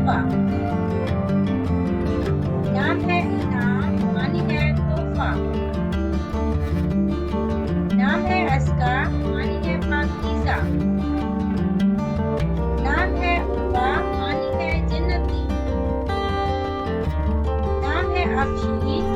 तोहफा। नाम है इनाम, मानी है तोहफा। नाम है अस्का, मानी है पाकीज़ा। नाम है उर्वा, मानी है जन्नती। नाम है अफशीन,